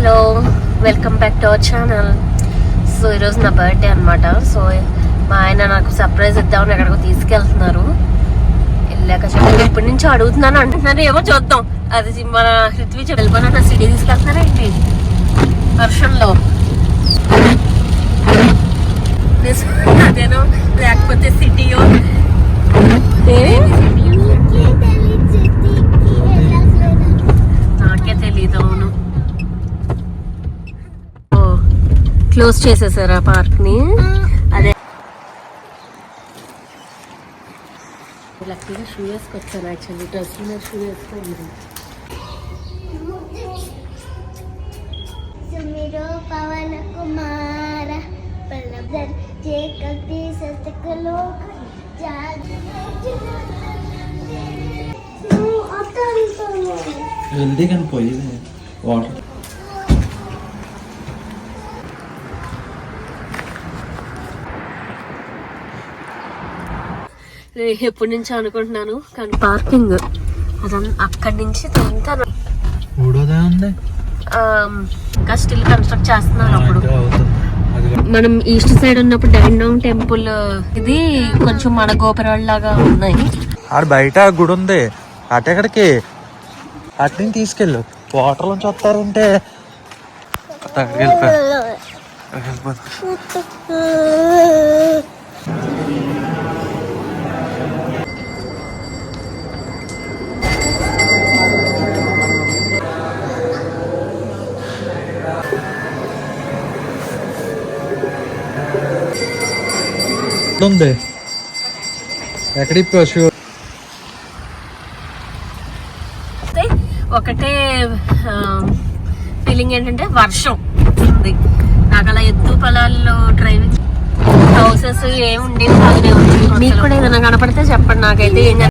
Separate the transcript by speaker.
Speaker 1: Hello, welcome back to our channel. So ఈరోజు నా birthday అనమాట. సో మా ఆయన నాకు సర్ప్రైజ్ ఇద్దామని ఎక్కడికో తీసుకెళ్తున్నారు. వెళ్ళాక చెప్పి ఎప్పటి నుంచో అడుగుతున్నాను అంటున్నారు. ఏమో చూద్దాం. అది మన హిత్వి వెళ్ళిపోయినా నా సిటీ తీసుకెళ్తున్నారా ఏంటి వర్షంలో, అదేనో లేకపోతే సిటీయో నాకే తెలీదు. అవును, క్లోజ్ చేసేసారు ఆ పార్క్ ని. అదే లక్కీగా షూ వేసుకొచ్చాను. యాక్చువల్లీ డ్రెస్ మీద షూ వేసుకోండి.
Speaker 2: పవన్ కుమార
Speaker 3: జల్దీ కానీ పోయింది వాటర్.
Speaker 1: ఎప్పటి నుంచి అనుకుంటున్నాను కానీ పార్కింగ్ అదంతా అక్కడి నుంచి అంతా ఇంకా స్టిల్ కన్స్ట్రక్ట్ చేస్తున్నారు. అప్పుడు మనం ఈస్ట్ సైడ్ ఉన్నప్పుడు డైన్ టెంపుల్ ఇది కొంచెం మన గోపురాల లాగా ఉన్నాయి.
Speaker 3: ఆడ బయట గుడి ఉంది, అటెక్కడికి అట్ని తీసుకెళ్ళు. వాటర్ నుంచి వస్తారంటే ఉంది. ఎక్కడి పశు
Speaker 1: ఒకటే ఫీలింగ్ ఏంటంటే వర్షం ఉంది. నాకు అలా ఎత్తు పొలాల్లో డ్రైవింగ్ హౌసెస్ ఏముండేవి కాదు. మీకు కూడా ఏదైనా కనపడితే చెప్పండి. నాకైతే ఏం